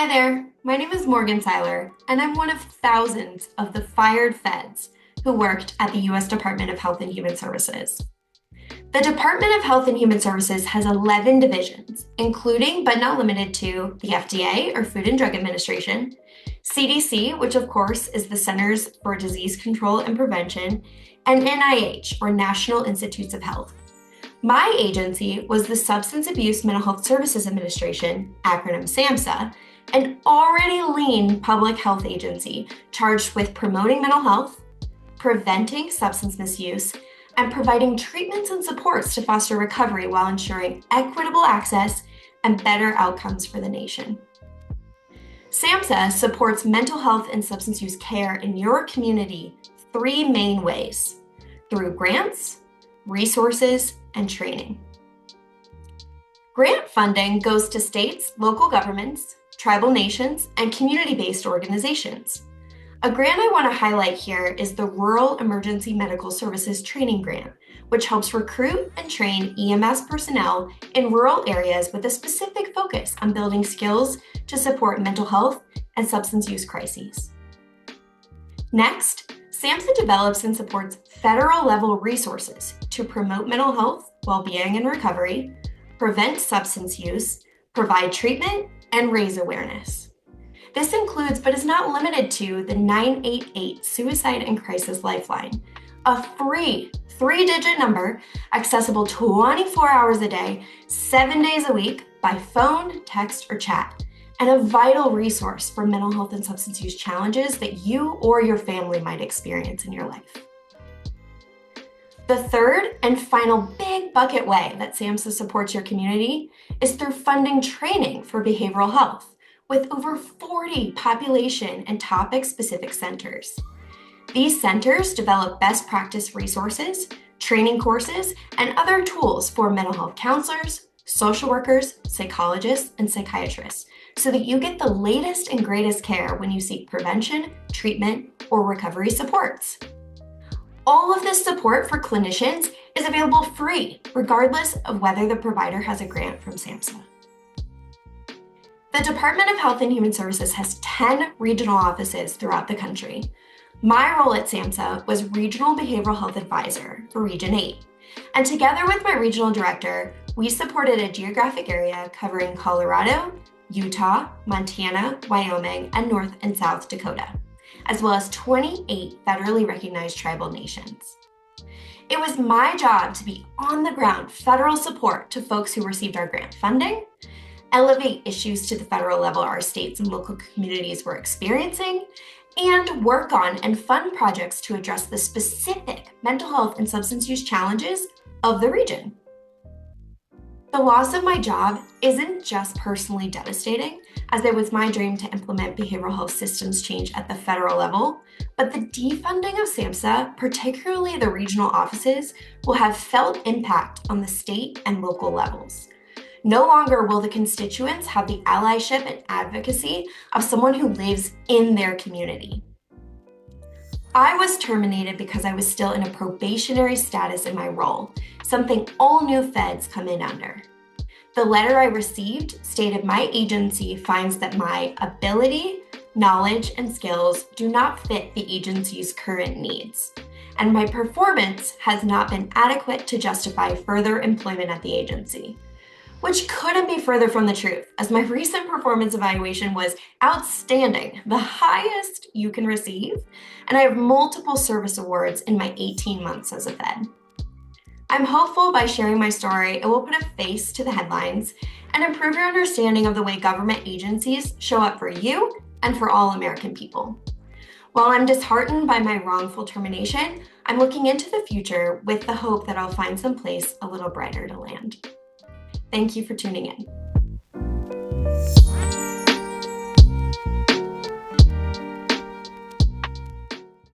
Hi there, my name is Morgan Seiler, and I'm one of thousands of the fired feds who worked at the U.S. Department of Health and Human Services. The Department of Health and Human Services has 11 divisions, including but not limited to the FDA, or Food and Drug Administration, CDC, which of course is the Centers for Disease Control and Prevention, and NIH, or National Institutes of Health. My agency was the Substance Abuse Mental Health Services Administration, acronym SAMHSA, an already lean public health agency charged with promoting mental health, preventing substance misuse, and providing treatments and supports to foster recovery while ensuring equitable access and better outcomes for the nation. SAMHSA supports mental health and substance use care in your community three main ways: through grants, resources, and training. Grant funding goes to states, local governments, tribal nations, and community-based organizations. A grant I want to highlight here is the Rural Emergency Medical Services Training Grant, which helps recruit and train EMS personnel in rural areas with a specific focus on building skills to support mental health and substance use crises. Next, SAMHSA develops and supports federal-level resources to promote mental health, well-being, and recovery, prevent substance use, provide treatment, and raise awareness. This includes, but is not limited to, the 988 Suicide and Crisis Lifeline, a free three-digit number accessible 24 hours a day, 7 days a week by phone, text, or chat, and a vital resource for mental health and substance use challenges that you or your family might experience in your life. The third and final big bucket way that SAMHSA supports your community is through funding training for behavioral health, with over 40 population and topic-specific centers. These centers develop best practice resources, training courses, and other tools for mental health counselors, social workers, psychologists, and psychiatrists, so that you get the latest and greatest care when you seek prevention, treatment, or recovery supports. All of this support for clinicians is available free, regardless of whether the provider has a grant from SAMHSA. The Department of Health and Human Services has 10 regional offices throughout the country. My role at SAMHSA was Regional Behavioral Health Advisor for Region 8, and together with my regional director, we supported a geographic area covering Colorado, Utah, Montana, Wyoming, and North and South Dakota, as well as 28 federally recognized tribal nations. It was my job to be on-the-ground federal support to folks who received our grant funding, elevate issues to the federal level our states and local communities were experiencing, and work on and fund projects to address the specific mental health and substance use challenges of the region. The loss of my job isn't just personally devastating, as it was my dream to implement behavioral health systems change at the federal level, but the defunding of SAMHSA, particularly the regional offices, will have felt impact on the state and local levels. No longer will the constituents have the allyship and advocacy of someone who lives in their community. I was terminated because I was still in a probationary status in my role, something all new feds come in under. The letter I received stated my agency finds that my ability, knowledge, and skills do not fit the agency's current needs, and my performance has not been adequate to justify further employment at the agency. Which couldn't be further from the truth, as my recent performance evaluation was outstanding, the highest you can receive, and I have multiple service awards in my 18 months as a Fed. I'm hopeful by sharing my story, it will put a face to the headlines and improve your understanding of the way government agencies show up for you and for all American people. While I'm disheartened by my wrongful termination, I'm looking into the future with the hope that I'll find some place a little brighter to land. Thank you for tuning in.